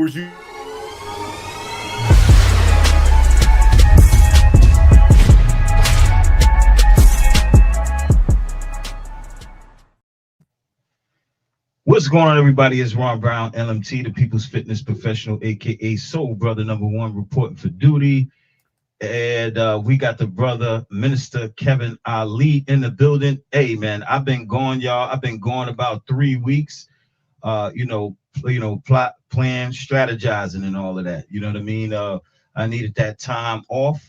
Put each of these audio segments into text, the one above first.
viewers, What's going on, everybody? It's Ron Brown, LMT, the People's Fitness Professional, aka Soul Brother #1, reporting for duty. And we got the brother Minister Kevin Ali in the building. Hey man, I've been gone, y'all. I've been gone about 3 weeks. Plot, plan, strategizing, and all of that. You know what I mean? I needed that time off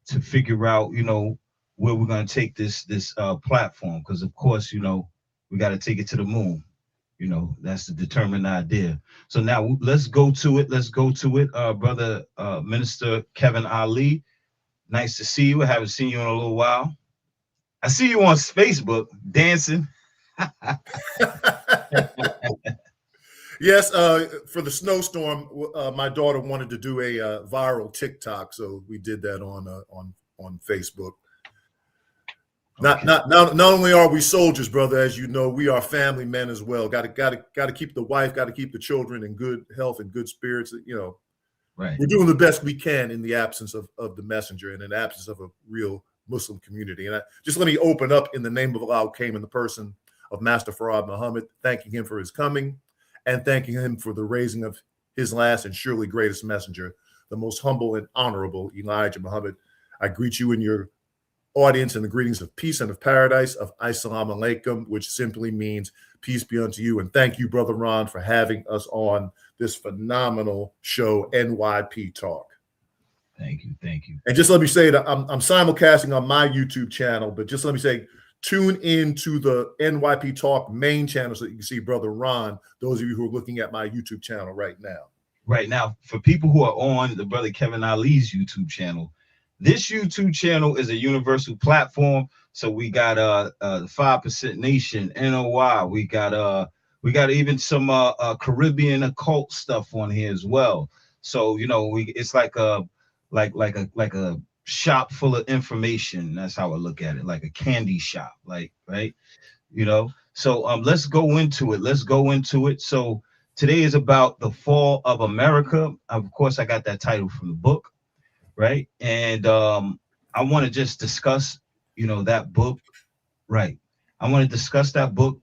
to figure out, where we're gonna take this platform, because of course, we got to take it to the moon. That's the determined idea. So now let's go to it. Brother Minister Kevin Ali. Nice to see you. I haven't seen you in a little while. I see you on Facebook dancing. Yes, for the snowstorm, my daughter wanted to do a viral TikTok, so we did that on Facebook. Okay. Not only are we soldiers, brother, as you know, we are family men as well. Got to keep the wife, got to keep the children in good health and good spirits. Right. We're doing the best we can in the absence of the messenger and in the absence of a real Muslim community. And just let me open up in the name of Allah, who came in the person of Master Farad Muhammad, thanking him for his coming and thanking him for the raising of his last and surely greatest messenger, the most humble and honorable Elijah Muhammad. I greet you in your audience and the greetings of peace and of paradise of Assalamu alaikum, which simply means peace be unto you. And thank you, Brother Ron, for having us on this phenomenal show, NYP Talk. Thank you. And just let me say that I'm simulcasting on my YouTube channel, but just let me say, tune into the NYP Talk main channel so that you can see Brother Ron, those of you who are looking at my YouTube channel right now. Right now, for people who are on the Brother Kevin Ali's YouTube channel, this YouTube channel is a universal platform. So we got the 5% Nation, NOI. We got even some Caribbean occult stuff on here as well. So it's like a shop full of information. That's how I look at it, like a candy shop, right? So let's go into it. So today is about the fall of America. Of course, I got that title from the book. Right. And I want to just discuss, that book. Right. I want to discuss that book,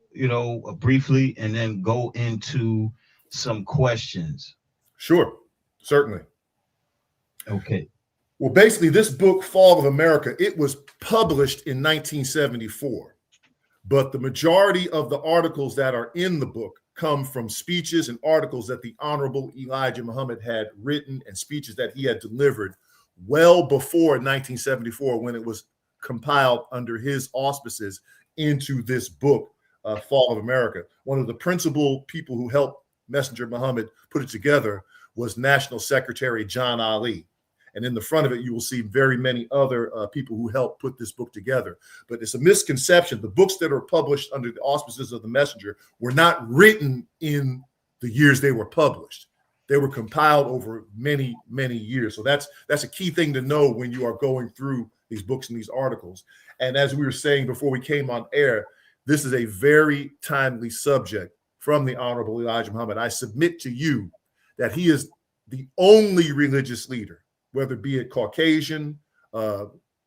briefly, and then go into some questions. Sure. Certainly. Okay. Well, basically, this book, Fall of America, it was published in 1974. But the majority of the articles that are in the book come from speeches and articles that the Honorable Elijah Muhammad had written and speeches that he had delivered well before 1974, when it was compiled under his auspices into this book, Fall of America. One of the principal people who helped Messenger Muhammad put it together was National Secretary John Ali. And in the front of it, you will see very many other people who helped put this book together. But it's a misconception. The books that are published under the auspices of the Messenger were not written in the years they were published. They were compiled over many, many years. So that's a key thing to know when you are going through these books and these articles. And as we were saying before we came on air, this is a very timely subject from the Honorable Elijah Muhammad. I submit to you that he is the only religious leader, whether be it Caucasian,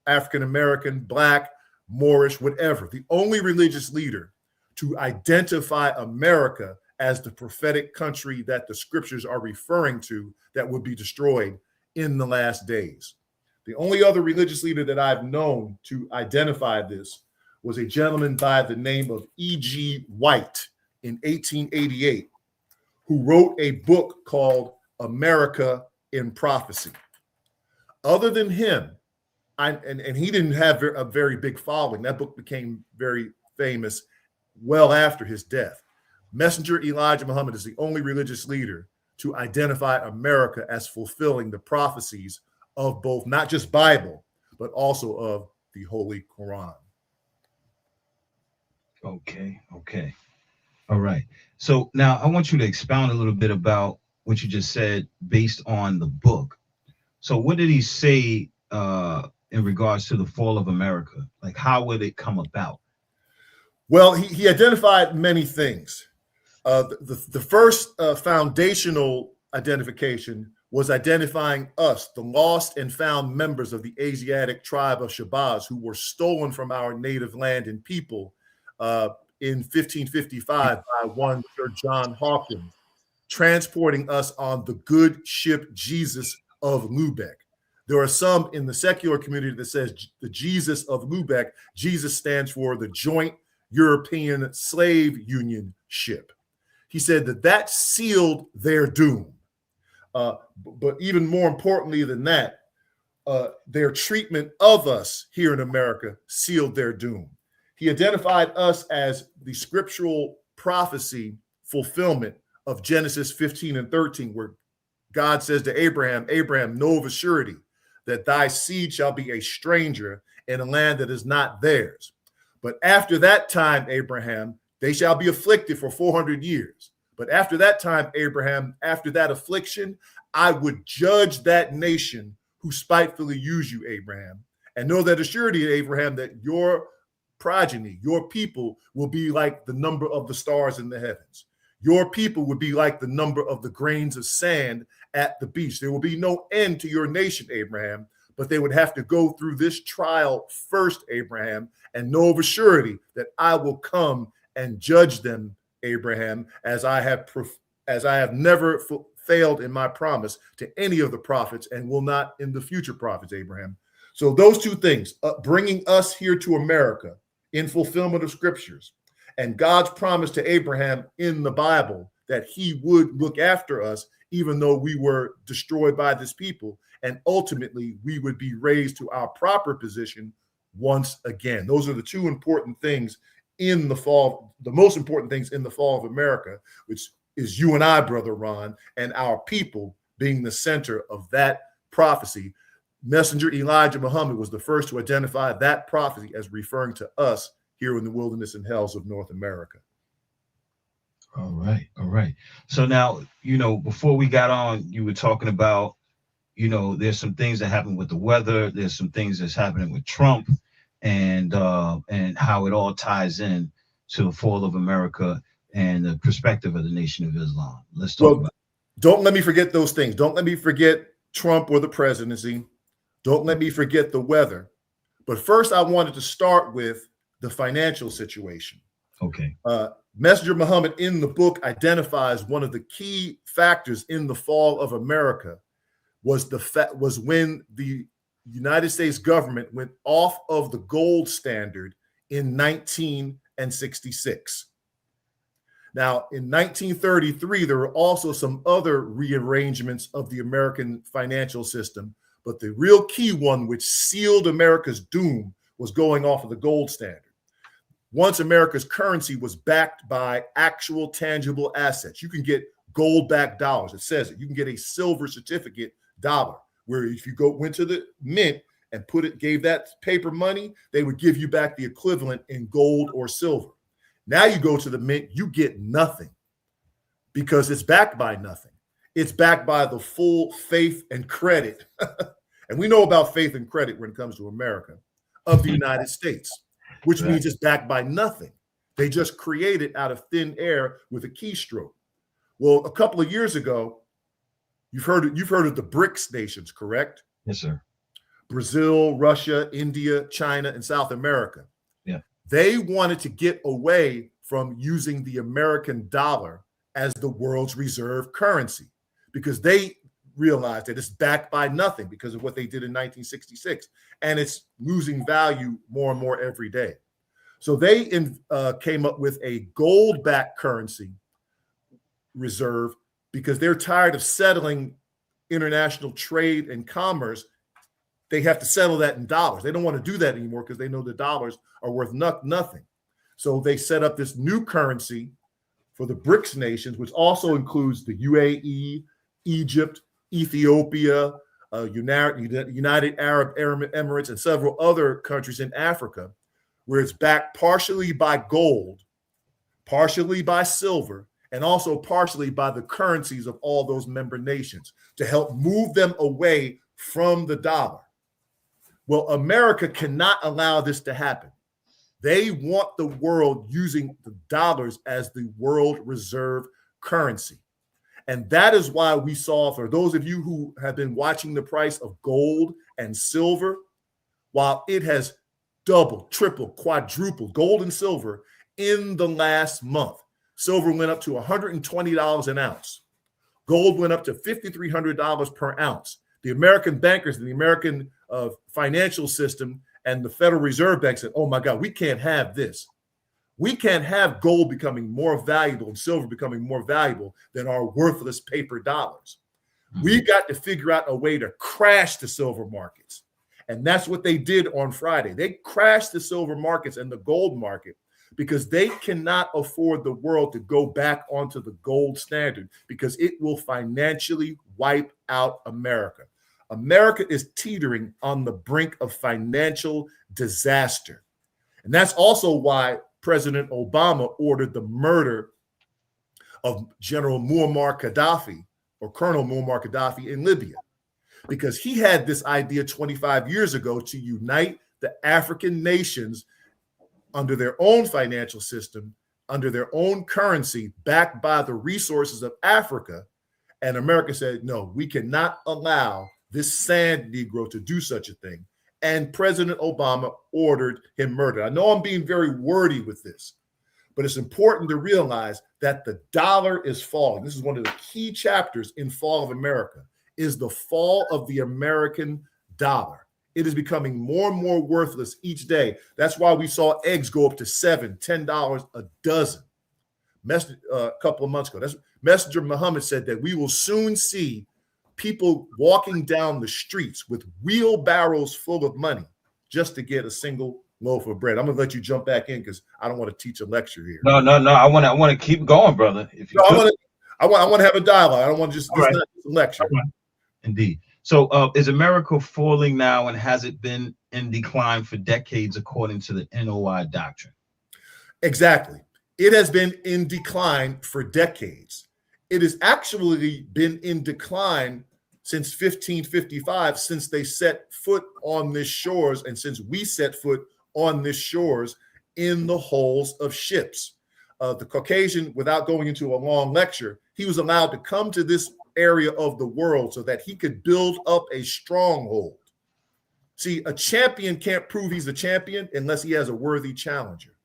African-American, Black, Moorish, whatever, the only religious leader to identify America as the prophetic country that the scriptures are referring to that would be destroyed in the last days. The only other religious leader that I've known to identify this was a gentleman by the name of E.G. White in 1888, who wrote a book called America in Prophecy. Other than him, and he didn't have a very big following. That book became very famous well after his death. Messenger Elijah Muhammad is the only religious leader to identify America as fulfilling the prophecies of both, not just Bible, but also of the Holy Quran. Okay. All right. So now I want you to expound a little bit about what you just said based on the book. So what did he say in regards to the fall of America? Like, how would it come about? Well, he identified many things. The first foundational identification was identifying us, the lost and found members of the Asiatic tribe of Shabazz, who were stolen from our native land and people in 1555 by one Sir John Hawkins, transporting us on the good ship Jesus of Lubeck. There are some in the secular community that says the Jesus of Lubeck, Jesus stands for the Joint European Slave Union ship. He said that sealed their doom. But even more importantly than that, their treatment of us here in America sealed their doom. He identified us as the scriptural prophecy fulfillment of Genesis 15 and 13, where God says to Abraham, Abraham, know of a surety that thy seed shall be a stranger in a land that is not theirs. But after that time, Abraham, they shall be afflicted for 400 years. But after that time, Abraham, after that affliction, I would judge that nation who spitefully use you, Abraham, and know that assuredly, Abraham, that your progeny, your people will be like the number of the stars in the heavens. Your people would be like the number of the grains of sand at the beach. There will be no end to your nation, Abraham, but they would have to go through this trial first, Abraham, and know of a surety that I will come and judge them, Abraham, as I have never failed in my promise to any of the prophets and will not in the future prophets, Abraham. So those two things, bringing us here to America in fulfillment of scriptures, and God's promise to Abraham in the Bible that he would look after us, even though we were destroyed by this people, and ultimately we would be raised to our proper position once again. Those are the two important things in the fall, the most important things in the fall of America, which is you and I, Brother Ron, and our people being the center of that prophecy. Messenger Elijah Muhammad was the first to identify that prophecy as referring to us here in the wilderness and hells of North America. All right. All right. So now, before we got on, you were talking about, there's some things that happen with the weather. There's some things that's happening with Trump and how it all ties in to the fall of America and the perspective of the Nation of Islam. Let's talk about it. Don't let me forget those things. Don't let me forget Trump or the presidency. Don't let me forget the weather. But first, I wanted to start with the financial situation. Okay. Messenger Muhammad in the book identifies one of the key factors in the fall of America was when the United States government went off of the gold standard in 1966. Now, in 1933, there were also some other rearrangements of the American financial system, but the real key one, which sealed America's doom, was going off of the gold standard. Once America's currency was backed by actual tangible assets, you can get gold-backed dollars. It says it. You can get a silver certificate dollar, where if you went to the mint and gave that paper money, they would give you back the equivalent in gold or silver. Now you go to the mint, you get nothing because it's backed by nothing. It's backed by the full faith and credit. And we know about faith and credit when it comes to America of the United States, which means it's backed by nothing. They just create it out of thin air with a keystroke. Well, a couple of years ago, you've heard of the BRICS nations, correct? Yes, sir. Brazil, Russia, India, China, and South America. Yeah. They wanted to get away from using the American dollar as the world's reserve currency because they realized that it's backed by nothing because of what they did in 1966, and it's losing value more and more every day. So they came up with a gold-backed currency reserve because they're tired of settling international trade and commerce. They have to settle that in dollars. They don't want to do that anymore because they know the dollars are worth nothing. So they set up this new currency for the BRICS nations, which also includes the UAE, Egypt, Ethiopia, United Arab Emirates, and several other countries in Africa, where it's backed partially by gold, partially by silver, and also partially by the currencies of all those member nations to help move them away from the dollar. Well, America cannot allow this to happen. They want the world using the dollars as the world reserve currency. And that is why we saw, for those of you who have been watching the price of gold and silver, while it has doubled, tripled, quadrupled, gold and silver in the last month. Silver went up to $120 an ounce. Gold went up to $5,300 per ounce. The American bankers and the American financial system and the Federal Reserve Bank said, oh my God, we can't have this. We can't have gold becoming more valuable and silver becoming more valuable than our worthless paper dollars. Mm-hmm. We got to figure out a way to crash the silver markets. And that's what they did on Friday. They crashed the silver markets and the gold market because they cannot afford the world to go back onto the gold standard because it will financially wipe out America. America is teetering on the brink of financial disaster. And that's also why President Obama ordered the murder of General Muammar Gaddafi or Colonel Muammar Gaddafi in Libya, because he had this idea 25 years ago to unite the African nations under their own financial system, under their own currency, backed by the resources of Africa. And America said, no, we cannot allow this sand Negro to do such a thing. And President Obama ordered him murdered. I know I'm being very wordy with this, but it's important to realize that the dollar is falling. This is one of the key chapters in Fall of America, is the fall of the American dollar. It is becoming more and more worthless each day. That's why we saw eggs go up to $7, $10 a dozen. A couple of months ago. Messenger Muhammad said that we will soon see people walking down the streets with wheelbarrows full of money just to get a single loaf of bread. I'm gonna let you jump back in because I don't want to teach a lecture here. No. I want to keep going, brother. If you I want to have a dialogue. I don't want to just not a lecture. Right. Indeed. So is America falling now, and has it been in decline for decades according to the NOI doctrine? Exactly. It has been in decline for decades. It has actually been in decline since 1555, since they set foot on this shores and since we set foot on this shores in the hulls of ships. The Caucasian, without going into a long lecture, he was allowed to come to this area of the world so that he could build up a stronghold. See, a champion can't prove he's a champion unless he has a worthy challenger.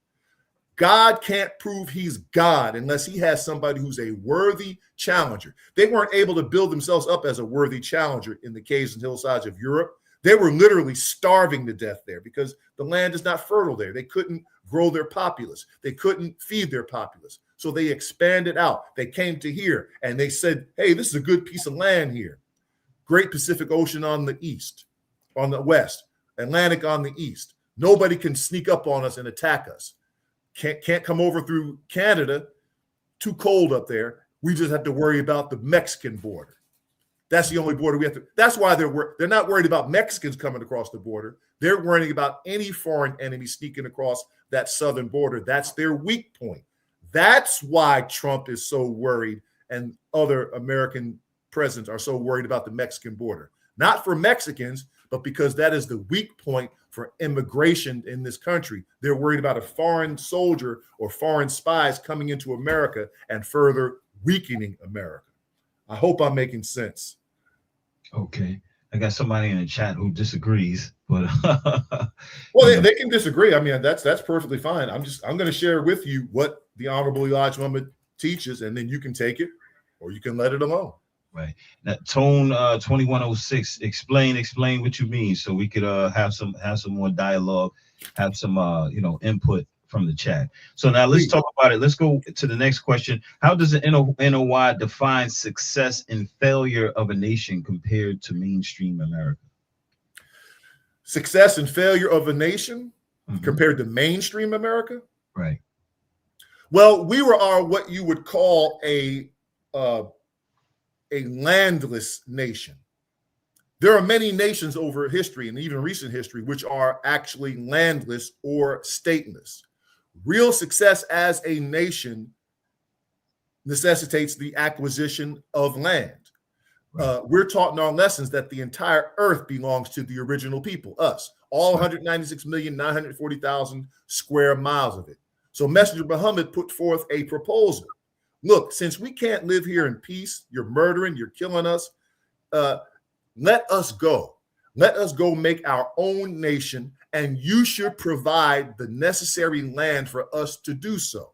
God can't prove he's God unless he has somebody who's a worthy challenger. They weren't able to build themselves up as a worthy challenger in the caves and hillsides of Europe. They were literally starving to death there because the land is not fertile there. They couldn't grow their populace. They couldn't feed their populace. So they expanded out. They came to here and they said, hey, this is a good piece of land here. Great Pacific Ocean on the east, on the west, Atlantic on the east. Nobody can sneak up on us and attack us. Can't come over through Canada, too cold up there. We just have to worry about the Mexican border. That's the only border we have to. That's why they're not worried about Mexicans coming across the border. They're worrying about any foreign enemy sneaking across that southern border. That's their weak point. That's why Trump is so worried and other American presidents are so worried about the Mexican border. Not for Mexicans, but because that is the weak point for immigration in this country. They're worried about a foreign soldier or foreign spies coming into America and further weakening America. I hope I'm making sense. Okay. I got somebody in the chat who disagrees, but well, they can disagree. I mean, that's perfectly fine. I'm going to share with you what the Honorable Elijah Muhammad teaches, and then you can take it or you can let it alone. Right. That tone 2106, explain what you mean, so we could have some more dialogue, have some input from the chat. So now let's talk about it. Let's go to the next question. How does the NOI define success and failure of a nation compared to mainstream America? Success and failure of a nation compared to mainstream America? Right. Well, we were what you would call a landless nation. There are many nations over history and even recent history which are actually landless or stateless. Real success as a nation necessitates the acquisition of land. We're taught in our lessons that the entire earth belongs to the original people, us, all 196,940,000 square miles of it. So Messenger Muhammad put forth a proposal look, since we can't live here in peace, you're murdering, you're killing us, let us go. Let us go make our own nation, and you should provide the necessary land for us to do so.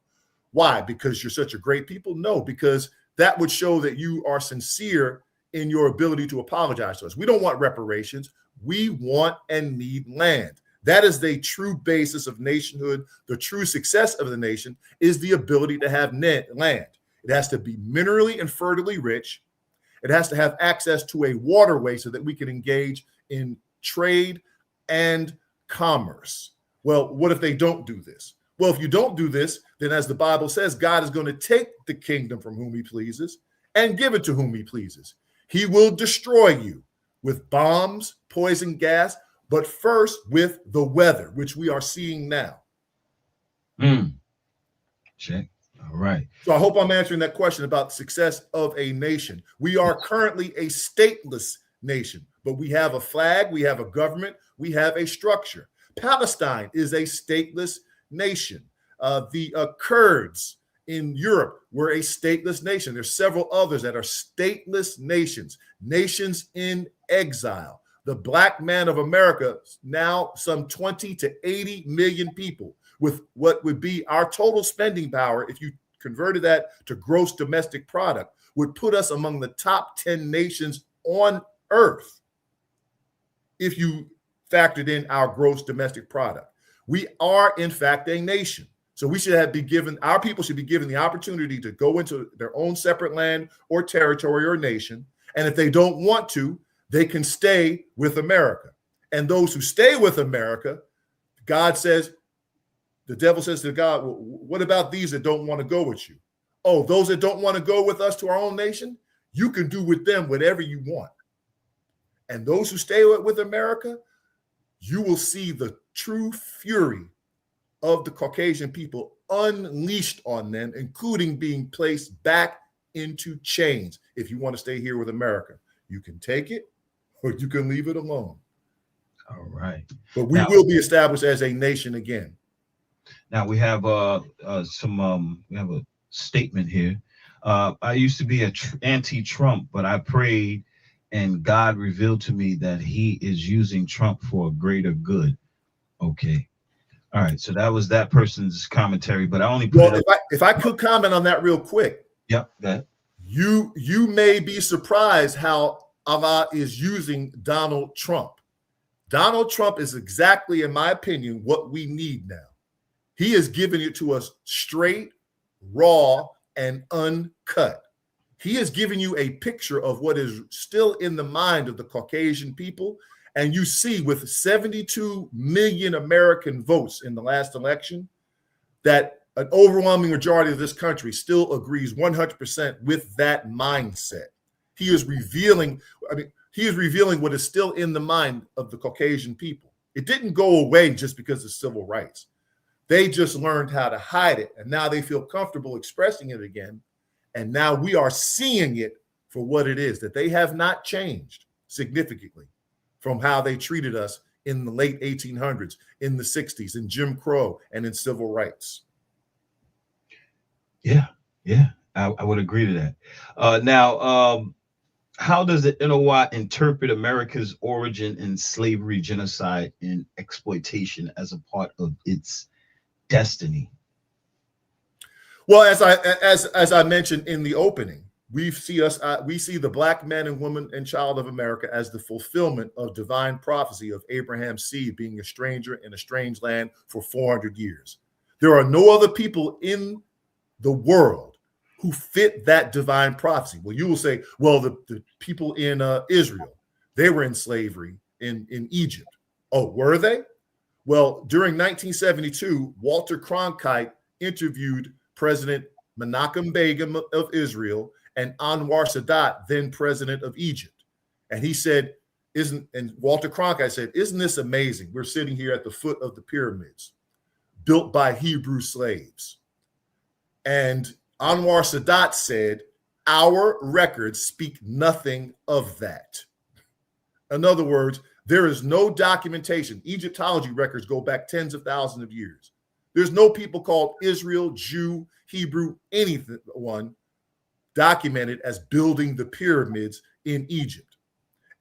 Why? Because you're such a great people? No, because that would show that you are sincere in your ability to apologize to us. We don't want reparations. We want and need land. That is the true basis of nationhood. The true success of the nation is the ability to have land. It has to be minerally and fertilely rich. It has to have access to a waterway so that we can engage in trade and commerce. Well, what if they don't do this? Well, if you don't do this, then as the Bible says, God is going to take the kingdom from whom he pleases and give it to whom he pleases. He will destroy you with bombs, poison gas, but first with the weather, which we are seeing now. Check. All right. So I hope I'm answering that question about the success of a nation. We are currently a stateless nation, but we have a flag, we have a government, we have a structure. Palestine is a stateless nation. The Kurds in Europe were a stateless nation. There's several others that are stateless nations, nations in exile. The black man of America, now some 20 to 80 million people, with what would be our total spending power, if you converted that to gross domestic product, would put us among the top 10 nations on earth if you factored in our gross domestic product. We are, in fact, a nation. So we should be given, our people should be given the opportunity to go into their own separate land or territory or nation. And if they don't want to, they can stay with America. And those who stay with America, God says, the devil says to God, well, what about these that don't want to go with you? Oh, those that don't want to go with us to our own nation, you can do with them whatever you want. And those who stay with America, you will see the true fury of the Caucasian people unleashed on them, including being placed back into chains. If you want to stay here with America, you can take it or you can leave it alone. All right. But we will be established as a nation again. Now we have we have a statement here. I used to be anti-Trump, but I prayed and God revealed to me that he is using Trump for a greater good. Okay. All right. So that was that person's commentary, but I only put if I could comment on that real quick. Yep. Go ahead. You may be surprised how Allah is using Donald Trump. Donald Trump is exactly, in my opinion, what we need now. He is giving it to us straight, raw, and uncut. He is giving you a picture of what is still in the mind of the Caucasian people. And you see with 72 million American votes in the last election, that an overwhelming majority of this country still agrees 100% with that mindset. He is revealing what is still in the mind of the Caucasian people. It didn't go away just because of civil rights. They just learned how to hide it, and now they feel comfortable expressing it again. And now we are seeing it for what it is, that they have not changed significantly from how they treated us in the late 1800s, in the 60s, in Jim Crow, and in civil rights. Yeah, I would agree to that. Now, how does the NOI interpret America's origin in slavery, genocide, and exploitation as a part of its destiny? Well, as I mentioned in the opening, we see the black man and woman and child of America as the fulfillment of divine prophecy of Abraham's seed being a stranger in a strange land for 400 years. There are no other people in the world who fit that divine prophecy. Well, you will say, well, the people in Israel, they were in slavery in Egypt. Oh, were they? Well, during 1972, Walter Cronkite interviewed President Menachem Begin of Israel and Anwar Sadat, then president of Egypt. And he said, and Walter Cronkite said, isn't this amazing? We're sitting here at the foot of the pyramids built by Hebrew slaves. And Anwar Sadat said, our records speak nothing of that. In other words, there is no documentation. Egyptology records go back tens of thousands of years. There's no people called Israel, Jew, Hebrew, anyone documented as building the pyramids in Egypt.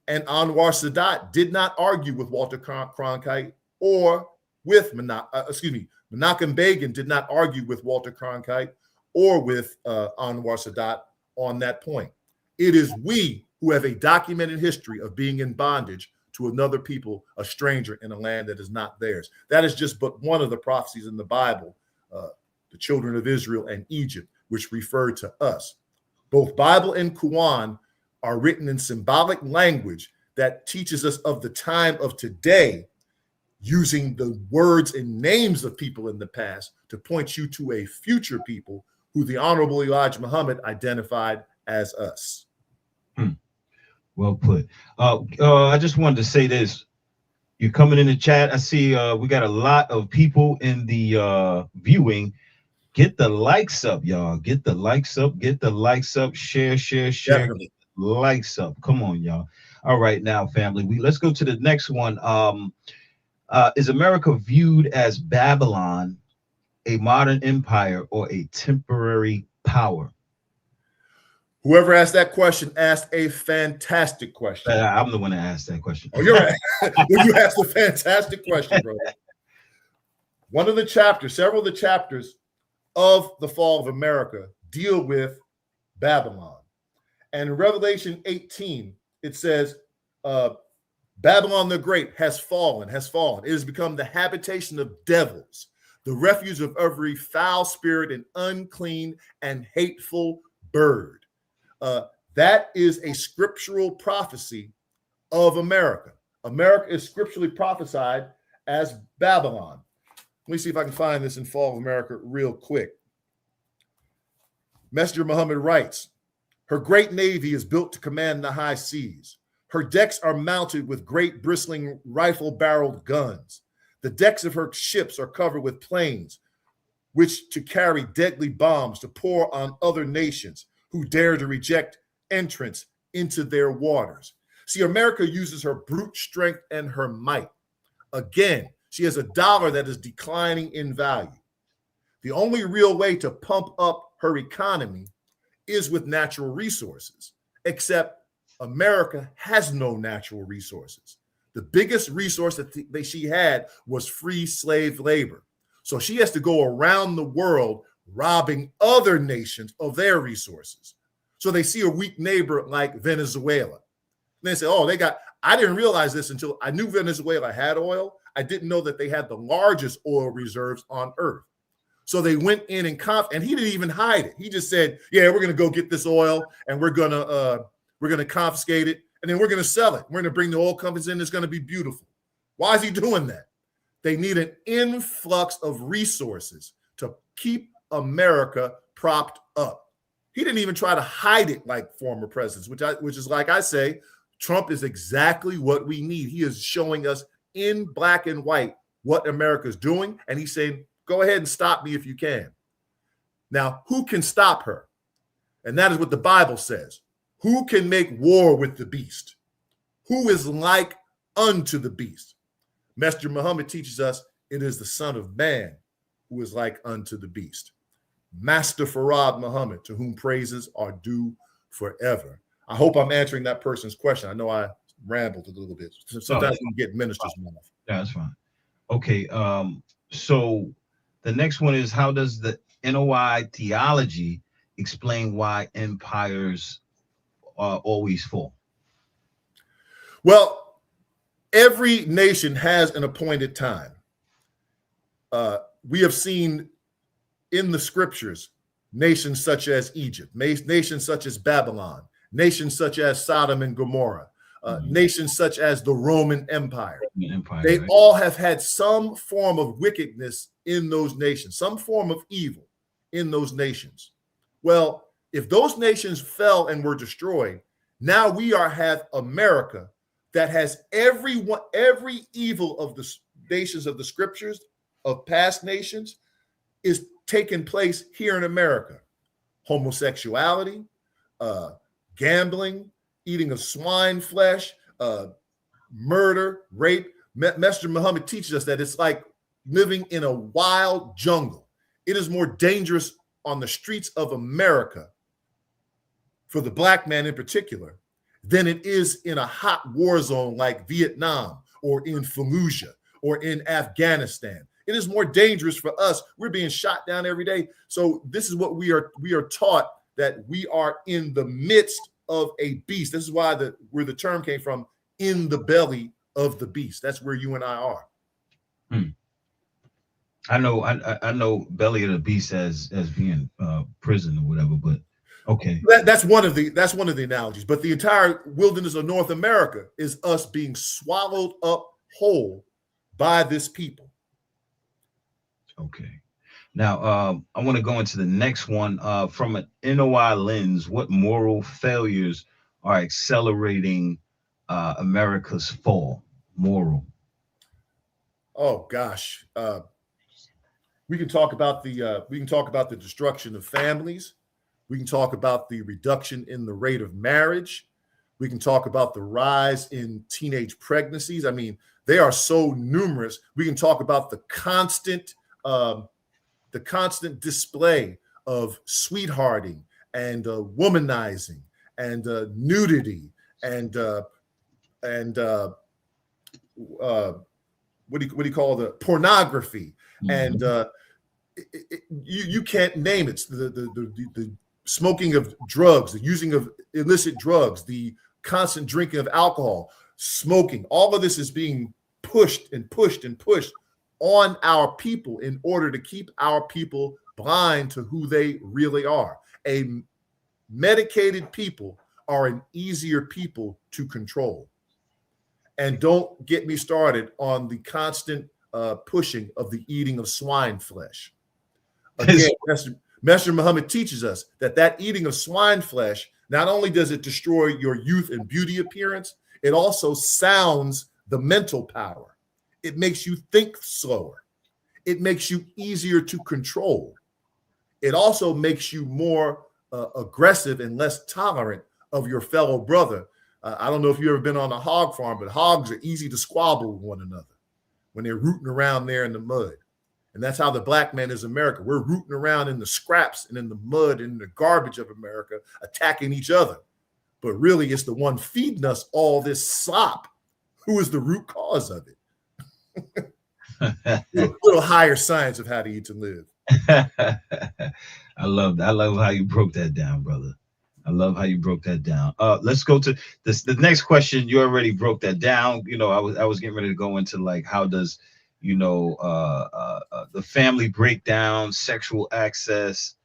And Anwar Sadat did not argue with Walter Cronkite or with Menachem Begin did not argue with Walter Cronkite or with Anwar Sadat on that point. It is we who have a documented history of being in bondage to another people, a stranger in a land that is not theirs. That is just but one of the prophecies in the Bible, the children of Israel and Egypt, which refer to us. Both Bible and Quran are written in symbolic language that teaches us of the time of today, using the words and names of people in the past to point you to a future people who the Honorable Elijah Muhammad identified as us. Well put. I just wanted to say this. You're coming in the chat. I see we got a lot of people in the viewing. Get the likes up, y'all. Get the likes up. Get the likes up. Share. Definitely. Likes up. Come on, y'all. All right, now, family. Let's go to the next one. Is America viewed as Babylon, a modern empire, or a temporary power? Whoever asked that question asked a fantastic question. I'm the one that asked that question. Oh, you're right. Well, you asked a fantastic question, bro. One of the chapters, several of the chapters of the fall of America deal with Babylon. And in Revelation 18, it says, Babylon the Great has fallen. It has become the habitation of devils, the refuge of every foul spirit and unclean and hateful bird. That is a scriptural prophecy of America. America is scripturally prophesied as Babylon. Let me see if I can find this in Fall of America real quick. Messenger Muhammad writes, her great navy is built to command the high seas. Her decks are mounted with great bristling rifle-barreled guns. The decks of her ships are covered with planes, which to carry deadly bombs to pour on other nations who dare to reject entrance into their waters. See, America uses her brute strength and her might. Again, she has a dollar that is declining in value. The only real way to pump up her economy is with natural resources, except America has no natural resources. The biggest resource that she had was free slave labor. So she has to go around the world robbing other nations of their resources. So they see a weak neighbor like Venezuela. And they say, oh, I didn't realize this until I knew Venezuela had oil. I didn't know that they had the largest oil reserves on earth. So they went in and he didn't even hide it. He just said, yeah, we're going to go get this oil and we're going to confiscate it. And then we're going to sell it. We're going to bring the oil companies in. It's going to be beautiful. Why is he doing that? They need an influx of resources to keep America propped up. He didn't even try to hide it like former presidents, which is like I say, Trump is exactly what we need. He is showing us in black and white what America's doing. And he's saying, go ahead and stop me if you can. Now, who can stop her? And that is what the Bible says. Who can make war with the beast? Who is like unto the beast? Messenger Muhammad teaches us it is the Son of Man who is like unto the beast. Master Farad Muhammad, to whom praises are due forever. I hope I'm answering that person's question. I know I rambled a little bit. Sometimes we get ministers' mouth. Yeah, that's fine. Okay, so the next one is, how does the NOI theology explain why empires always fall? Well, every nation has an appointed time. We have seen in the scriptures nations such as Egypt, nations such as Babylon, nations such as Sodom and Gomorrah, nations such as the Roman Empire. They all have had some form of wickedness in those nations, some form of evil in those nations. Well, if those nations fell and were destroyed, now we have America that has every evil of the nations of the scriptures of past nations is taking place here in America. Homosexuality, gambling, eating of swine flesh, murder, rape. Messenger Muhammad teaches us that it's like living in a wild jungle. It is more dangerous on the streets of America for the black man in particular than it is in a hot war zone like Vietnam or in Fallujah or in Afghanistan. It is more dangerous for us. We're being shot down every day. So this is what we are taught, that we are in the midst of a beast. This is why where the term came from, in the belly of the beast. That's where you and I are. I know belly of the beast as being prison or whatever, but okay. That's one of the analogies. But the entire wilderness of North America is us being swallowed up whole by this people. Okay. Now, I want to go into the next one. From an NOI lens, what moral failures are accelerating America's fall? Moral. Oh gosh, we can talk about the destruction of families. We can talk about the reduction in the rate of marriage. We can talk about the rise in teenage pregnancies. I mean, they are so numerous. We can talk about the constant display of sweethearting and womanizing and nudity and what do you call the pornography? And you can't name it. The smoking of drugs, the using of illicit drugs, the constant drinking of alcohol, smoking. All of this is being pushed and pushed and pushed on our people in order to keep our people blind to who they really are. A medicated people are an easier people to control. And don't get me started on the constant pushing of the eating of swine flesh. Again, Messenger Muhammad teaches us that eating of swine flesh, not only does it destroy your youth and beauty appearance, it also sounds the mental power. It makes you think slower. It makes you easier to control. It also makes you more aggressive and less tolerant of your fellow brother. I don't know if you've ever been on a hog farm, but hogs are easy to squabble with one another when they're rooting around there in the mud. And that's how the black man is America. We're rooting around in the scraps and in the mud and in the garbage of America, attacking each other. But really, it's the one feeding us all this slop who is the root cause of it. Little higher science of how to eat and live. I love that. I love how you broke that down, brother. I love how you broke that down. Let's go to this. The next question. You already broke that down. You know, I was getting ready to go into like, how does, you know, the family breakdown, sexual excess,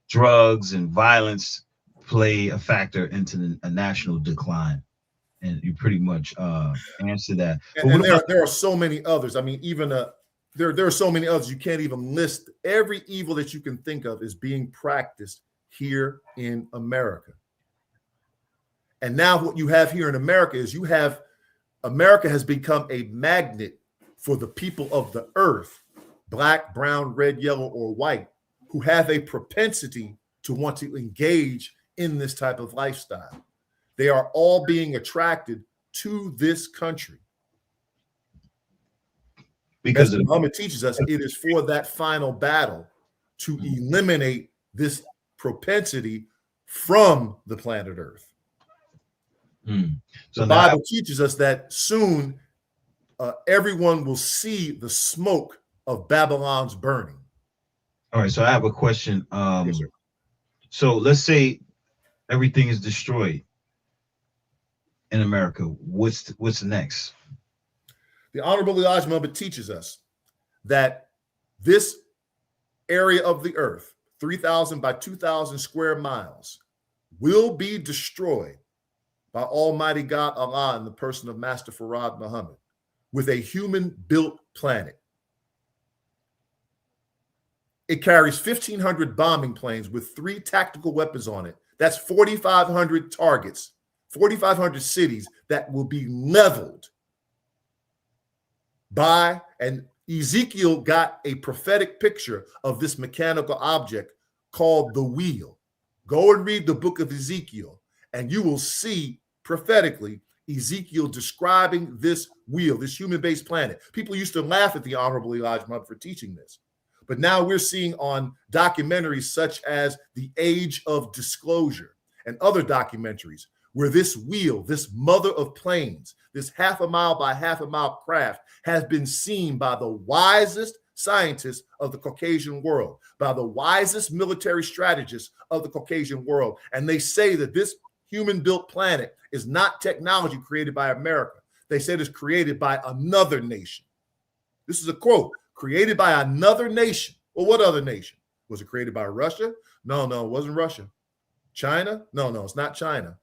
drugs, and violence play a factor into a national decline? And you pretty much answer that. And there are so many others. I mean, even there are so many others you can't even list. Every evil that you can think of is being practiced here in America. And now what you have here in America is America has become a magnet for the people of the earth, black, brown, red, yellow, or white, who have a propensity to want to engage in this type of lifestyle. They are all being attracted to this country. Because Muhammad teaches us it is for that final battle to eliminate this propensity from the planet Earth. So the Bible teaches us that soon everyone will see the smoke of Babylon's burning. All right, so I have a question. Yes, sir. So let's say everything is destroyed in America. What's next? The Honorable Elijah Muhammad teaches us that this area of the earth, 3,000 by 2,000 square miles, will be destroyed by Almighty God Allah in the person of Master Farad Muhammad with a human-built planet. It carries 1,500 bombing planes with 3 tactical weapons on it. That's 4,500 targets, 4,500 cities that will be leveled by, and Ezekiel got a prophetic picture of this mechanical object called the wheel. Go and read the book of Ezekiel, and you will see prophetically Ezekiel describing this wheel, this human-based planet. People used to laugh at the Honorable Elijah Muhammad for teaching this. But now we're seeing on documentaries such as The Age of Disclosure and other documentaries where this wheel, this mother of planes, this half a mile by half a mile craft has been seen by the wisest scientists of the Caucasian world, by the wisest military strategists of the Caucasian world. And they say that this human-built planet is not technology created by America. They said it's created by another nation. This is a quote, created by another nation. Well, what other nation? Was it created by Russia? No, it wasn't Russia. China? No, it's not China.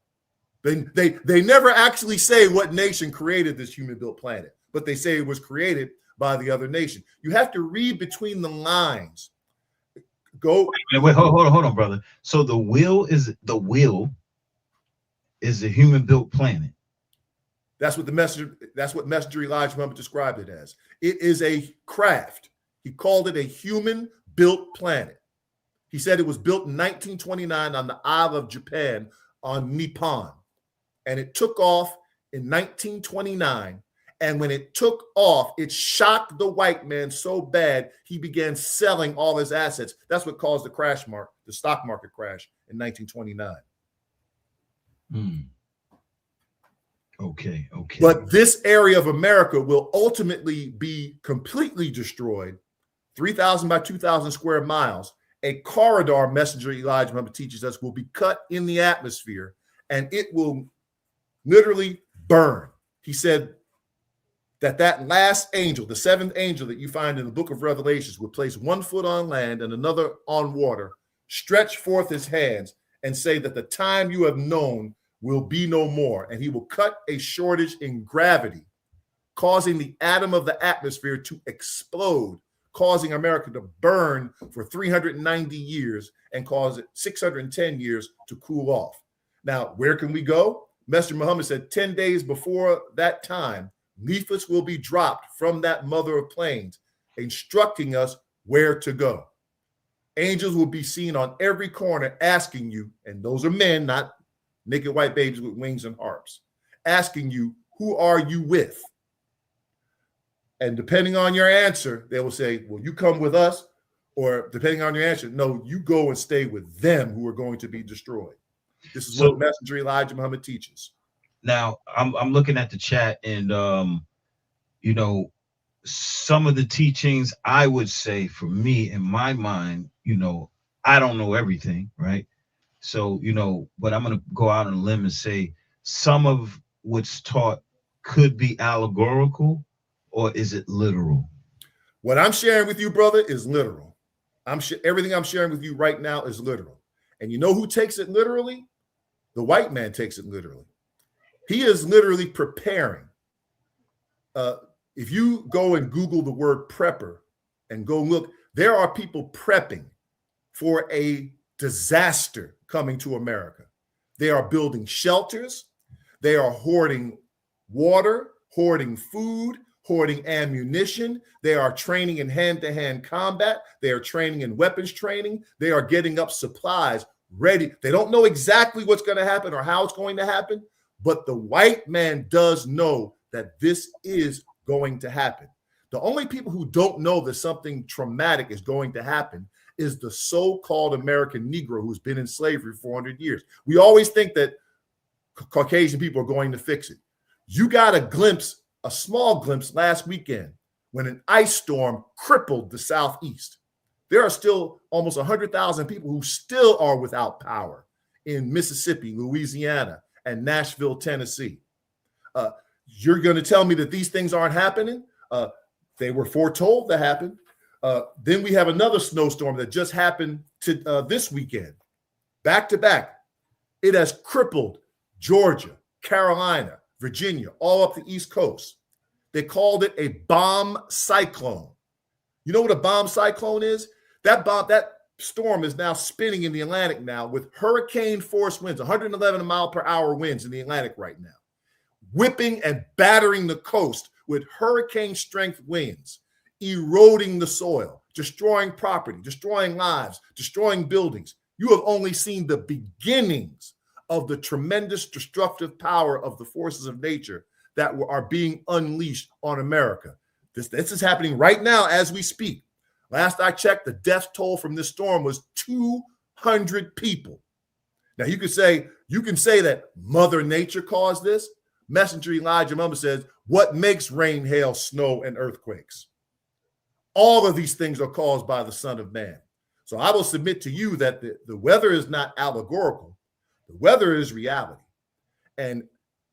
They never actually say what nation created this human-built planet, but they say it was created by the other nation. You have to read between the lines. Wait, hold on, brother. So the wheel is a human-built planet. That's what Messenger Elijah Muhammad described it as. It is a craft. He called it a human-built planet. He said it was built in 1929 on the Isle of Japan on Nippon. And it took off in 1929. And when it took off, it shocked the white man so bad, he began selling all his assets. That's what caused the stock market crash in 1929. Okay. But this area of America will ultimately be completely destroyed, 3,000 by 2,000 square miles. A corridor, Messenger Elijah Muhammad teaches us, will be cut in the atmosphere, and it will literally burn. He said that last angel, the seventh angel that you find in the book of Revelations, will place one foot on land and another on water, stretch forth his hands, and say that the time you have known will be no more. And he will cut a shortage in gravity, causing the atom of the atmosphere to explode, causing America to burn for 390 years and cause it 610 years to cool off. Now, where can we go? Messenger Muhammad said 10 days before that time, leaflets will be dropped from that mother of planes, instructing us where to go. Angels will be seen on every corner asking you, and those are men, not naked white babies with wings and harps, asking you, who are you with? And depending on your answer, they will say, well, you come with us, or depending on your answer, no, you go and stay with them who are going to be destroyed. This is what Messenger Elijah Muhammad teaches. Now, I'm looking at the chat, and some of the teachings, I would say, for me, in my mind, I don't know everything, right? So, but I'm going to go out on a limb and say some of what's taught could be allegorical, or is it literal? What I'm sharing with you, brother, is literal. Everything I'm sharing with you right now is literal. And you know who takes it literally? The white man takes it literally. He is literally preparing. If you go and Google the word prepper and go look, there are people prepping for a disaster coming to America. They are building shelters. They are hoarding water, hoarding food, hoarding ammunition. They are training in hand-to-hand combat. They are training in weapons training. They are getting up supplies ready. They don't know exactly what's going to happen or how it's going to happen, but the white man does know that this is going to happen. The only people who don't know that something traumatic is going to happen is the so-called American Negro who's been in slavery for 400 years. We always think that Caucasian people are going to fix it. You got a small glimpse last weekend when an ice storm crippled the Southeast. There are still almost 100,000 people who still are without power in Mississippi, Louisiana, and Nashville, Tennessee. You're going to tell me that these things aren't happening? They were foretold to happen. Then we have another snowstorm that just happened this weekend, back to back. It has crippled Georgia, Carolina, Virginia, all up the East Coast. They called it a bomb cyclone. You know what a bomb cyclone is? That storm is now spinning in the Atlantic now with hurricane force winds, 111 mile per hour winds in the Atlantic right now, whipping and battering the coast with hurricane strength winds, eroding the soil, destroying property, destroying lives, destroying buildings. You have only seen the beginnings of the tremendous destructive power of the forces of nature that are being unleashed on America. This is happening right now as we speak. Last I checked, the death toll from this storm was 200 people. Now you can say that Mother Nature caused this. Messenger Elijah Muhammad says, what makes rain, hail, snow, and earthquakes? All of these things are caused by the Son of Man. So I will submit to you that the weather is not allegorical. The weather is reality. And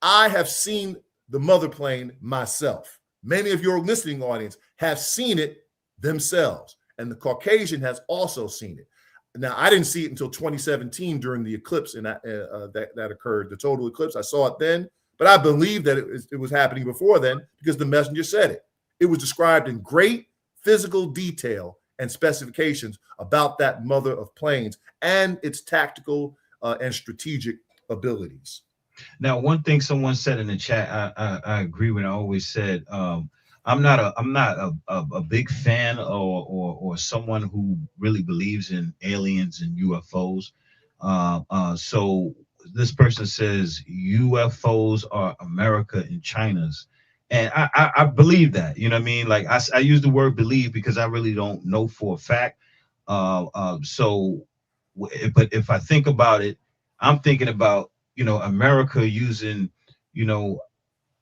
I have seen the mother plane myself. Many of your listening audience have seen it themselves. And the Caucasian has also seen it. Now, I didn't see it until 2017 during the eclipse that occurred, the total eclipse. I saw it then, but I believe that it was happening before then because the messenger said it. It was described in great physical detail and specifications about that mother of planes and its tactical and strategic abilities. Now, one thing someone said in the chat, I agree with. I always said, I'm not a big fan or someone who really believes in aliens and UFOs. So this person says UFOs are America and China's. And I believe that, you know what I mean? Like I use the word believe because I really don't know for a fact. But if I think about it, I'm thinking about, America using,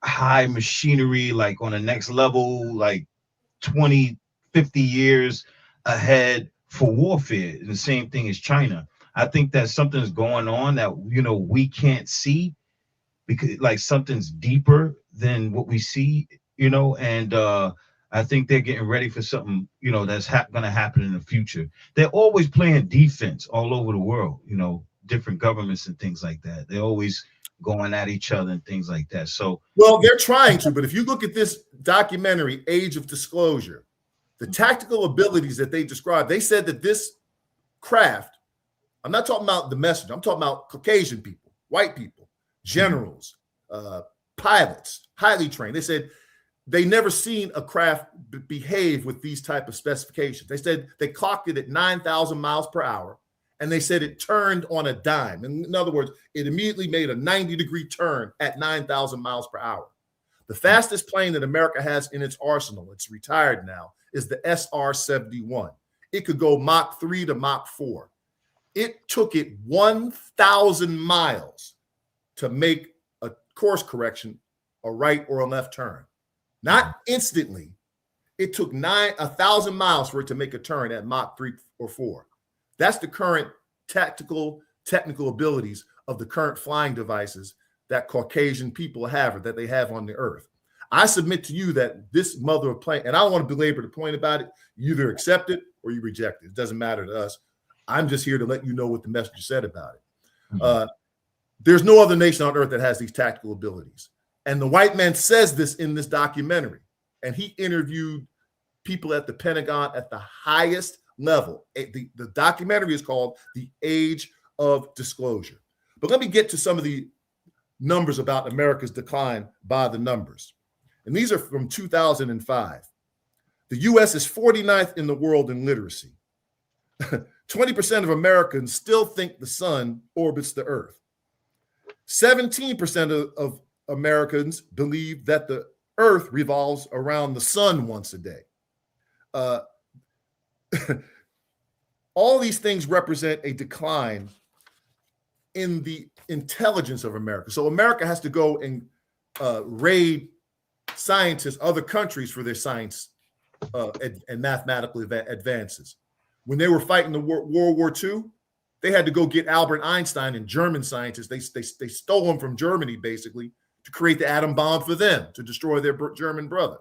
high machinery, like on the next level, like 20, 50 years ahead for warfare. And the same thing as China. I think that something's going on that, we can't see because like something's deeper than what we see, and I think they're getting ready for something, that's going to happen in the future. They're always playing defense all over the world, different governments and things like that. They're always going at each other and things like that. So, well, they're trying to, but if you look at this documentary, Age of Disclosure, the tactical abilities that they described, they said that this craft, I'm not talking about the messenger, I'm talking about Caucasian people, white people, generals, pilots, highly trained. They said they never seen a craft behave with these type of specifications. They said they clocked it at 9,000 miles per hour, and they said it turned on a dime. In other words, it immediately made a 90-degree turn at 9,000 miles per hour. The fastest plane that America has in its arsenal, it's retired now, is the SR-71. It could go Mach 3 to Mach 4. It took it 1,000 miles to make a course correction, a right or a left turn. Not instantly. It took 1,000 miles for it to make a turn at Mach 3 or 4. That's the current technical abilities of the current flying devices that Caucasian people have or that they have on the earth. I submit to you that this mother of plane, and I don't want to belabor the point about it, you either accept it or you reject it. It doesn't matter to us. I'm just here to let you know what the messenger said about it. There's no other nation on earth that has these tactical abilities. And the white man says this in this documentary. And he interviewed people at the Pentagon at the highest level. The documentary is called The Age of Disclosure. But let me get to some of the numbers about America's decline by the numbers. And these are from 2005. The U.S. is 49th in the world in literacy. 20% of Americans still think the sun orbits the earth. 17% of Americans believe that the earth revolves around the sun once a day. All these things represent a decline in the intelligence of America. So America has to go and raid scientists, other countries for their science and mathematical advances. When they were fighting the World War II, they had to go get Albert Einstein and German scientists. They stole them from Germany, basically, to create the atom bomb for them, to destroy their German brother.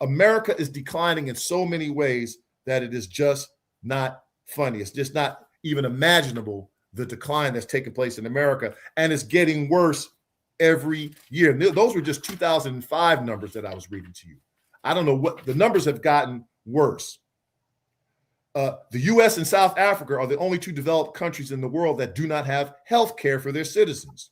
America is declining in so many ways that it is just not funny. It's just not even imaginable, the decline that's taking place in America, and it's getting worse every year. And those were just 2005 numbers that I was reading to you. I don't know what the numbers have gotten worse. The U.S. and South Africa are the only two developed countries in the world that do not have health care for their citizens.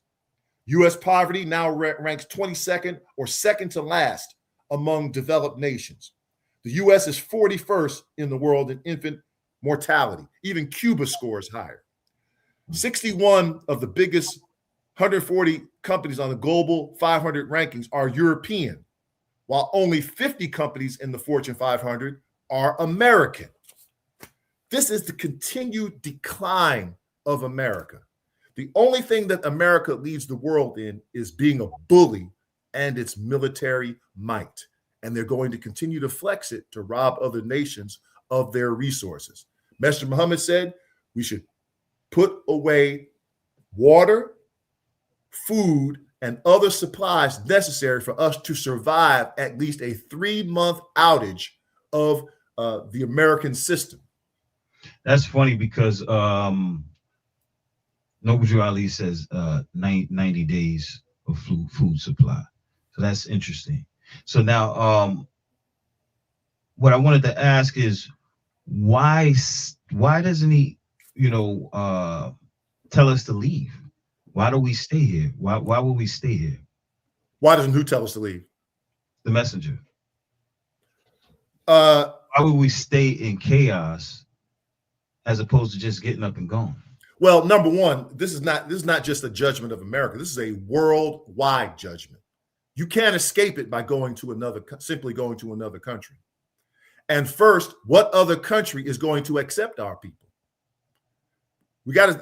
U.S. poverty now ranks 22nd or second to last among developed nations. The U.S. is 41st in the world in infant mortality. Even Cuba scores higher. 61 of the biggest 140 companies on the global 500 rankings are European, while only 50 companies in the Fortune 500 are American. This is the continued decline of America. The only thing that America leads the world in is being a bully and its military might. And they're going to continue to flex it to rob other nations of their resources. Messenger Muhammad said we should put away water, food, and other supplies necessary for us to survive at least a 3-month outage of the American system. That's funny because Noble Drew Ali says 90 days of food supply. So that's interesting. So now what I wanted to ask is why doesn't he, tell us to leave? Why do we stay here? Why would we stay here? Why doesn't who tell us to leave? The messenger. Why would we stay in chaos as opposed to just getting up and going? Well, number one, this is not just a judgment of America. This is a worldwide judgment. You can't escape it by simply going to another country. And first, what other country is going to accept our people?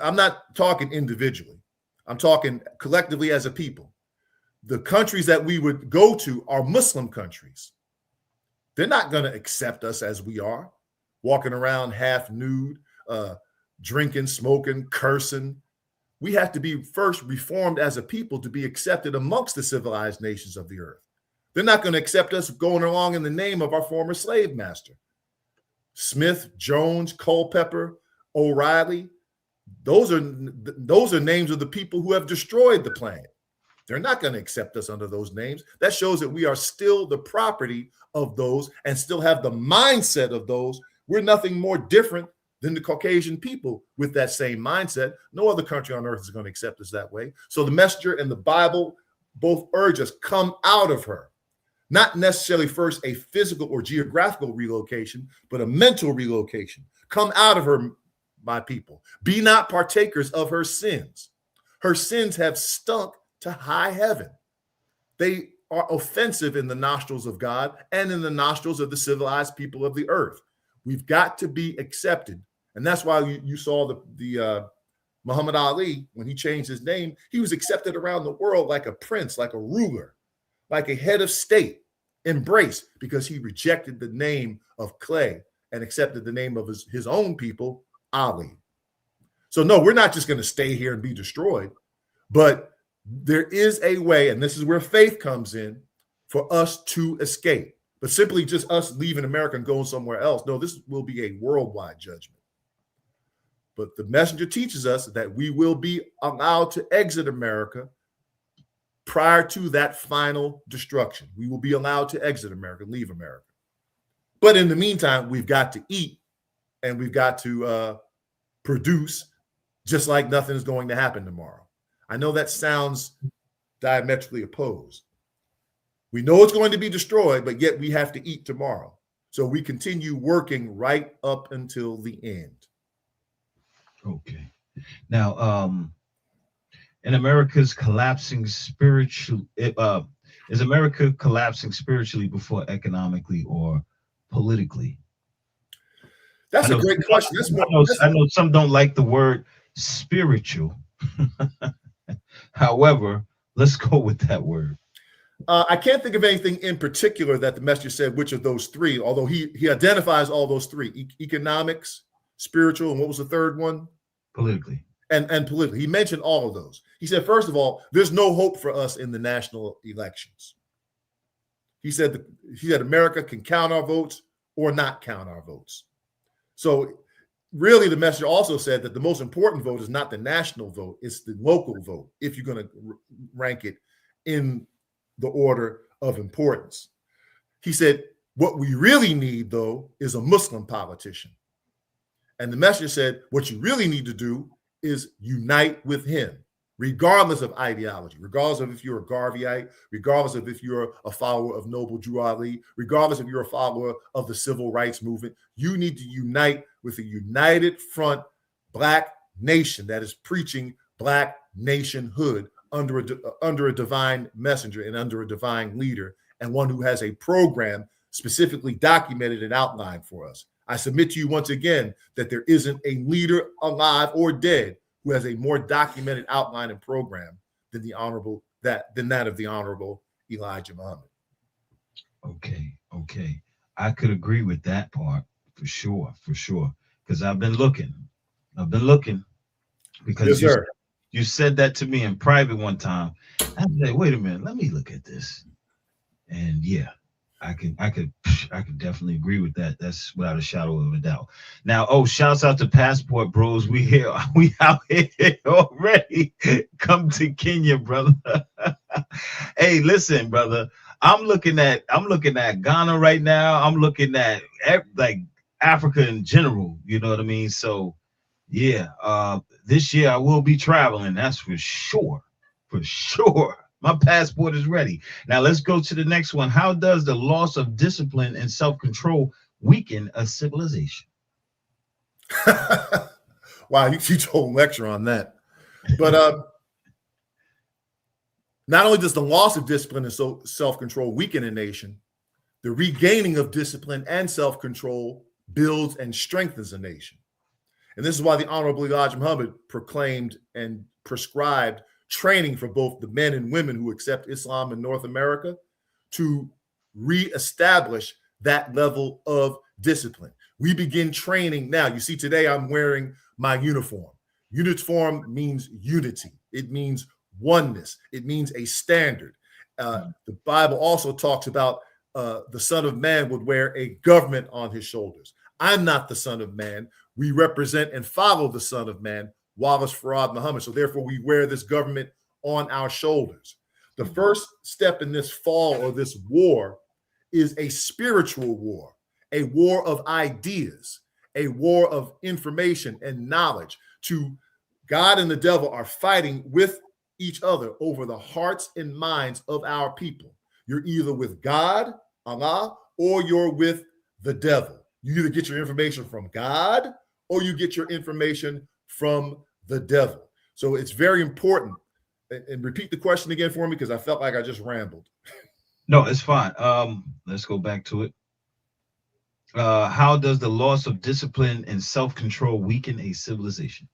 I'm not talking individually. I'm talking collectively as a people. The countries that we would go to are Muslim countries. They're not going to accept us as we are, walking around half nude, drinking, smoking, cursing. We have to be first reformed as a people to be accepted amongst the civilized nations of the earth. They're not going to accept us going along in the name of our former slave master. Smith, Jones, Culpeper, O'Reilly, those are names of the people who have destroyed the planet. They're not going to accept us under those names. That shows that we are still the property of those and still have the mindset of those. We're nothing more different than the Caucasian people with that same mindset. No other country on earth is going to accept us that way. So the messenger and the Bible both urge us, come out of her. Not necessarily first a physical or geographical relocation, but a mental relocation. Come out of her, my people. Be not partakers of her sins. Her sins have stunk to high heaven. They are offensive in the nostrils of God and in the nostrils of the civilized people of the earth. We've got to be accepted. And that's why you saw the Muhammad Ali, when he changed his name, he was accepted around the world like a prince, like a ruler, like a head of state, embraced, because he rejected the name of clay and accepted the name of his own people, Ali. So no, we're not just going to stay here and be destroyed, but there is a way, and this is where faith comes in, for us to escape. But simply just us leaving America and going somewhere else, no, this will be a worldwide judgment. But the messenger teaches us that we will be allowed to exit America prior to that final destruction. We will be allowed to exit America, leave America. But in the meantime, we've got to eat and we've got to produce, just like nothing is going to happen tomorrow. I know that sounds diametrically opposed. We know it's going to be destroyed, but yet we have to eat tomorrow. So we continue working right up until the end. Okay. Now, in America's collapsing spiritual, is America collapsing spiritually before economically or politically? That's a great question. I know some don't like the word spiritual. However, let's go with that word. I can't think of anything in particular that the messenger said which of those three, although he identifies all those three: economics, spiritual, and what was the third one? Politically. And politically. He mentioned all of those. He said, first of all, there's no hope for us in the national elections. He said America can count our votes or not count our votes. So really, the messenger also said that the most important vote is not the national vote, it's the local vote, if you're going to rank it in the order of importance. He said, what we really need, though, is a Muslim politician. And the messenger said, what you really need to do is unite with him, regardless of ideology, regardless of if you're a Garveyite, regardless of if you're a follower of Noble Drew Ali, regardless if you're a follower of the civil rights movement. You need to unite with a united front Black nation that is preaching Black nationhood under a divine messenger and under a divine leader, and one who has a program specifically documented and outlined for us. I submit to you once again that there isn't a leader alive or dead who has a more documented outline and program than that of the Honorable Elijah Muhammad. Okay. I could agree with that part for sure. Because I've been looking because Yes, sir. you said that to me in private one time. I said, wait a minute, let me look at this. And yeah, I could definitely agree with that. That's without a shadow of a doubt. Now, shouts out to Passport Bros. We out here already. Come to Kenya, brother. Hey, listen, brother. I'm looking at Ghana right now. I'm looking at like Africa in general. You know what I mean? So yeah, this year I will be traveling. That's for sure. My passport is ready. Now let's go to the next one. How does the loss of discipline and self-control weaken a civilization? Wow, you teach a whole lecture on that. But not only does the loss of discipline and self-control weaken a nation, the regaining of discipline and self-control builds and strengthens a nation. And this is why the Honorable Elijah Muhammad proclaimed and prescribed training for both the men and women who accept Islam in North America to reestablish that level of discipline. We begin training now. You see, today I'm wearing my uniform. Uniform means unity. It means oneness. It means a standard. The Bible also talks about the Son of Man would wear a government on his shoulders. I'm not the Son of Man. We represent and follow the Son of Man, Wallace Farad Muhammad. So therefore, we wear this government on our shoulders. The first step in this fall or this war is a spiritual war, a war of ideas, a war of information and knowledge. God and the devil are fighting with each other over the hearts and minds of our people. You're either with God, Allah, or you're with the devil. You either get your information from God or you get your information from the devil. So it's very important. And repeat the question again for me, because I felt like I just rambled. No, it's fine. Let's go back to it. How does the loss of discipline and self-control weaken a civilization?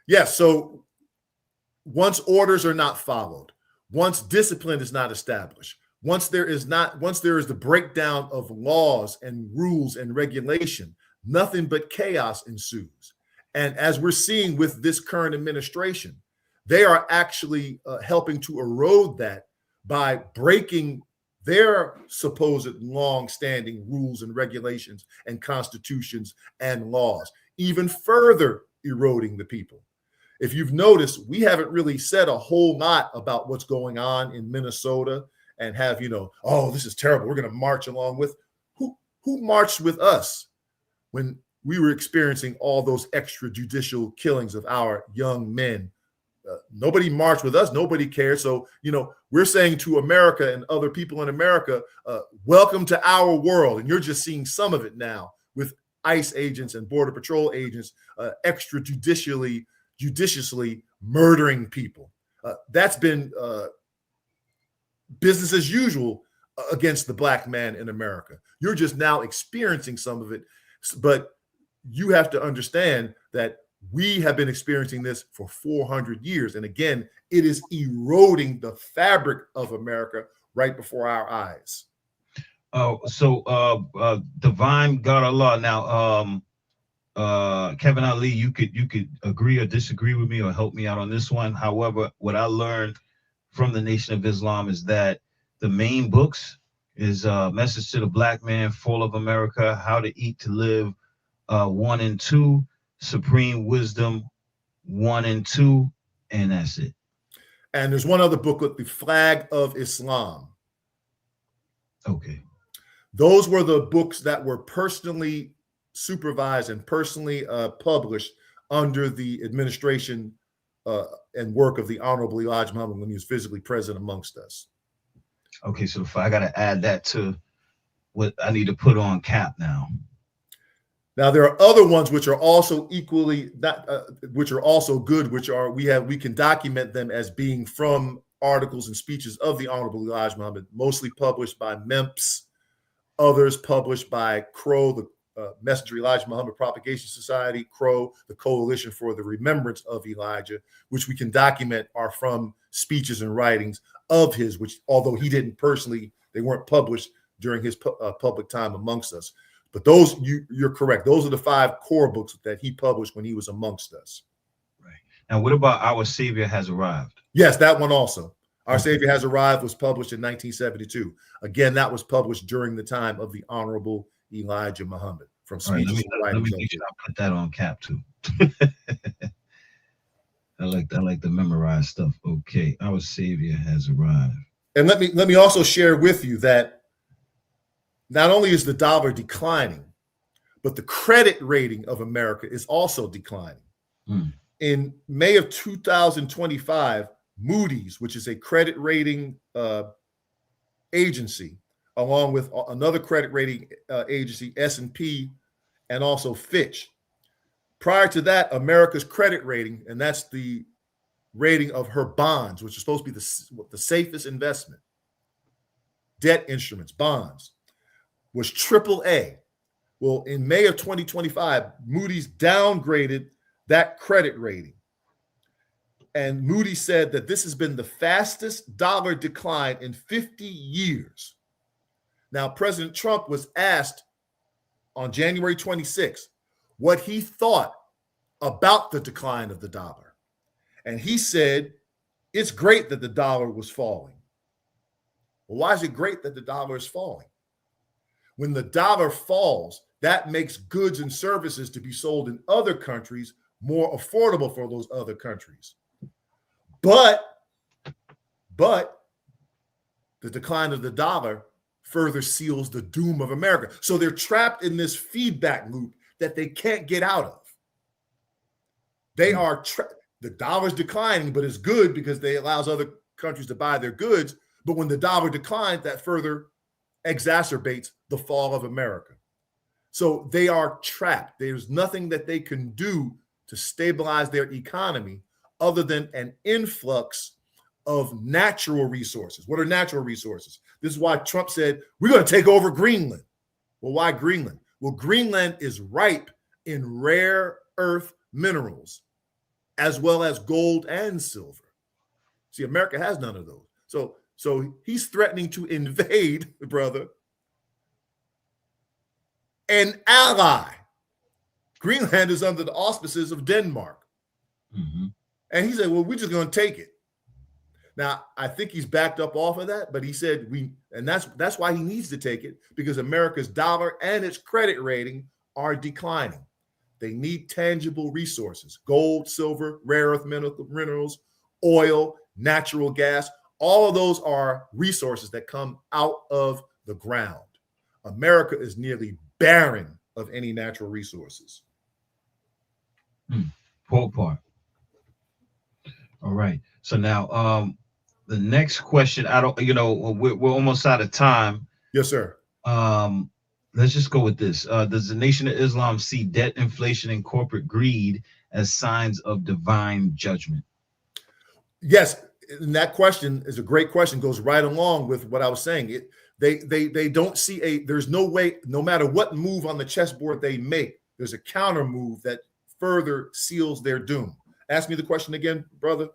Yes. So once orders are not followed, once discipline is not established, once there is the breakdown of laws and rules and regulation, nothing but chaos ensues. And as we're seeing with this current administration, they are actually helping to erode that by breaking their supposed long-standing rules and regulations and constitutions and laws, even further eroding the people. If you've noticed, we haven't really said a whole lot about what's going on in Minnesota and have, oh, this is terrible, we're going to march along with. Who marched with us when we were experiencing all those extrajudicial killings of our young men? Nobody marched with us. Nobody cared. So, we're saying to America and other people in America, welcome to our world. And you're just seeing some of it now with ICE agents and Border Patrol agents extrajudicially murdering people. That's been business as usual against the black man in America. You're just now experiencing some of it. But you have to understand that we have been experiencing this for 400 years. And again, it is eroding the fabric of America right before our eyes. So divine God Allah. Now, Kevin Ali, you could agree or disagree with me or help me out on this one. However, what I learned from the Nation of Islam is that the main books is Message to the Black Man, Fall of America, How to Eat to Live, 1 and 2, Supreme Wisdom 1 and 2, and that's it. And there's one other booklet, The Flag of Islam. Okay. Those were the books that were personally supervised and personally published under the administration and work of the Honorable Elijah Muhammad when he was physically present amongst us. Okay, so if I got to add that to what I need to put on cap now. Now there are other ones which are also equally which are also good, we can document them as being from articles and speeches of the Honorable Elijah Muhammad, mostly published by MEMPS, Others published by CROW, the Messenger Elijah Muhammad Propagation Society, CROW, the Coalition for the Remembrance of Elijah, which we can document are from speeches and writings of his, which although he didn't personally, they weren't published during his public time amongst us. But those, you're correct. Those are the 5 core books that he published when he was amongst us. Right. Now, what about Our Savior Has Arrived? Yes, that one also. Our Okay. Savior Has Arrived was published in 1972. Again, that was published during the time of the Honorable Elijah Muhammad from speeches Right, and let me writings. make sure I put that on cap too. I like the memorized stuff. Okay, Our Savior Has Arrived. And let me also share with you that not only is the dollar declining, but the credit rating of America is also declining. In May of 2025, Moody's, which is a credit rating agency, along with another credit rating agency, S&P, and also Fitch. Prior to that, America's credit rating, and that's the rating of her bonds, which is supposed to be the safest investment, debt instruments, bonds, was AAA. Well, in May of 2025, Moody's downgraded that credit rating. And Moody's said that this has been the fastest dollar decline in 50 years. Now, President Trump was asked on January 26th what he thought about the decline of the dollar. And he said, it's great that the dollar was falling. Well, why is it great that the dollar is falling? When the dollar falls, that makes goods and services to be sold in other countries more affordable for those other countries. But the decline of the dollar further seals the doom of America. So they're trapped in this feedback loop that they can't get out of. They are the dollar's declining, but it's good because they allows other countries to buy their goods. But when the dollar declines, that further exacerbates the fall of America. So they are trapped. There's nothing that they can do to stabilize their economy other than an influx of natural resources. What are natural resources? This is why Trump said, we're going to take over Greenland. Well, why Greenland? Well, Greenland is ripe in rare earth minerals, as well as gold and silver. See, America has none of those. So he's threatening to invade, brother, an ally. Greenland is under the auspices of Denmark. Mm-hmm. And he said, well, we're just going to take it. Now, I think he's backed up off of that, but he said that's why he needs to take it, because America's dollar and its credit rating are declining. They need tangible resources, gold, silver, rare earth minerals, oil, natural gas. All of those are resources that come out of the ground. America is nearly barren of any natural resources. Poor part. All right. So now, the next question, we're almost out of time. Yes, sir. Let's just go with this. Does the Nation of Islam see debt, inflation, and corporate greed as signs of divine judgment? Yes, and that question is a great question. Goes right along with what I was saying. They don't see there's no way, no matter what move on the chessboard they make, there's a counter move that further seals their doom. Ask me the question again, brother.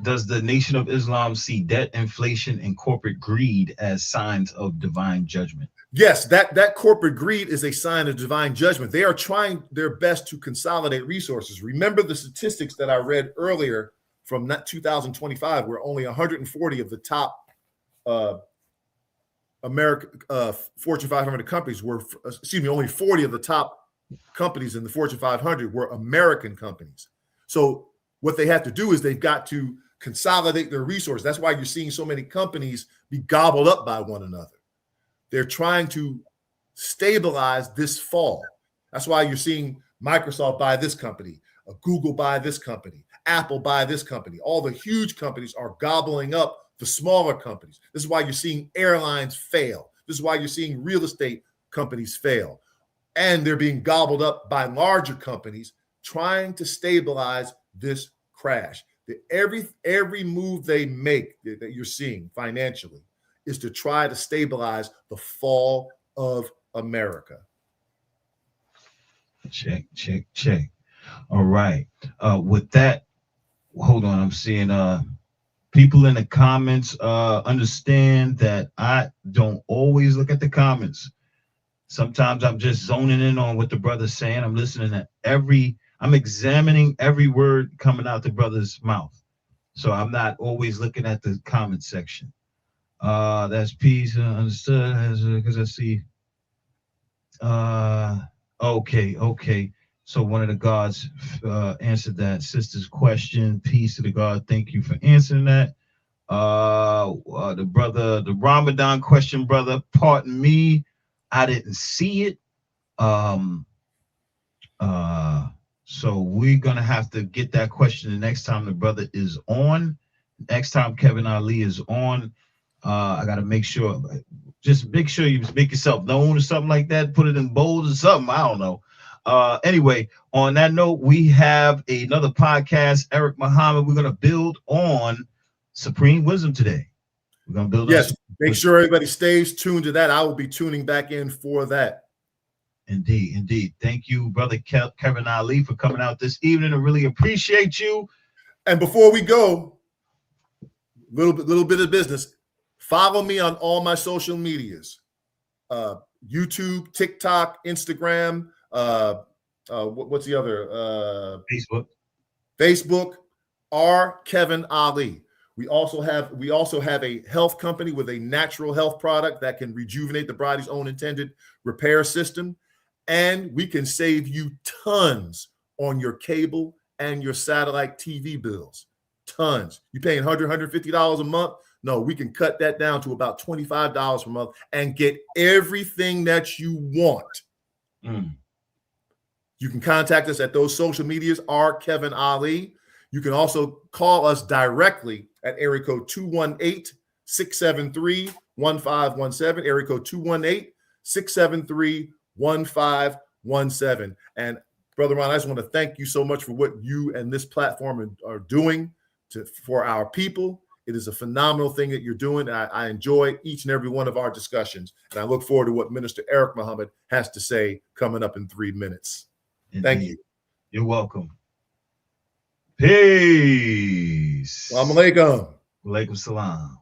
Does the Nation of Islam see debt, inflation, and corporate greed as signs of divine judgment? Yes, that corporate greed is a sign of divine judgment. They are trying their best to consolidate resources. Remember the statistics that I read earlier from 2025, where only 140 of the top Fortune 500 companies were, only 40 of the top companies in the Fortune 500 were American companies. So what they have to do is they've got to consolidate their resources. That's why you're seeing so many companies be gobbled up by one another. They're trying to stabilize this fall. That's why you're seeing Microsoft buy this company, Google buy this company, Apple buy this company. All the huge companies are gobbling up the smaller companies. This is why you're seeing airlines fail. This is why you're seeing real estate companies fail. And they're being gobbled up by larger companies trying to stabilize this crash. Every move they make that you're seeing financially is to try to stabilize the fall of America. Check, check, check. All right. With that, hold on. I'm seeing people in the comments. Understand that I don't always look at the comments. Sometimes I'm just zoning in on what the brother's saying. I'm listening to I'm examining every word coming out the brother's mouth. So I'm not always looking at the comment section. That's peace, understood, because I see. Okay. So one of the gods answered that sister's question. Peace to the God. Thank you for answering that. The Ramadan question, brother. Pardon me, I didn't see it. So we're gonna have to get that question the next time the brother is on. Next time Kevin Ali is on, I gotta make sure. Just make sure you make yourself known or something like that. Put it in bold or something. I don't know. Anyway, on that note, we have another podcast, Eric Muhammad. We're gonna build on Supreme Wisdom today. We're gonna build. Yes, make sure everybody stays tuned to that. I will be tuning back in for that. Indeed. Thank you, brother Kevin Ali, for coming out this evening. I really appreciate you. And before we go, little bit of business. Follow me on all my social medias: YouTube, TikTok, Instagram. What's the other? Facebook. R. Kevin Ali. We also have a health company with a natural health product that can rejuvenate the body's own intended repair system, and we can save you tons on your cable and your satellite TV bills. Tons. You paying $100, $150 a month? No, we can cut that down to about $25 per month and get everything that you want. You can contact us at those social medias, R. Kevin Ali. You can also call us directly at area code 218-673-1517, area code 218-673-1517. And Brother Ron, I just want to thank you so much for what you and this platform are doing for our people. It is a phenomenal thing that you're doing. I enjoy each and every one of our discussions, and I look forward to what Minister Eric Muhammad has to say coming up in 3 minutes. Indeed. Thank you. You're welcome. Peace. Assalamu alaikum. Walaikum salam.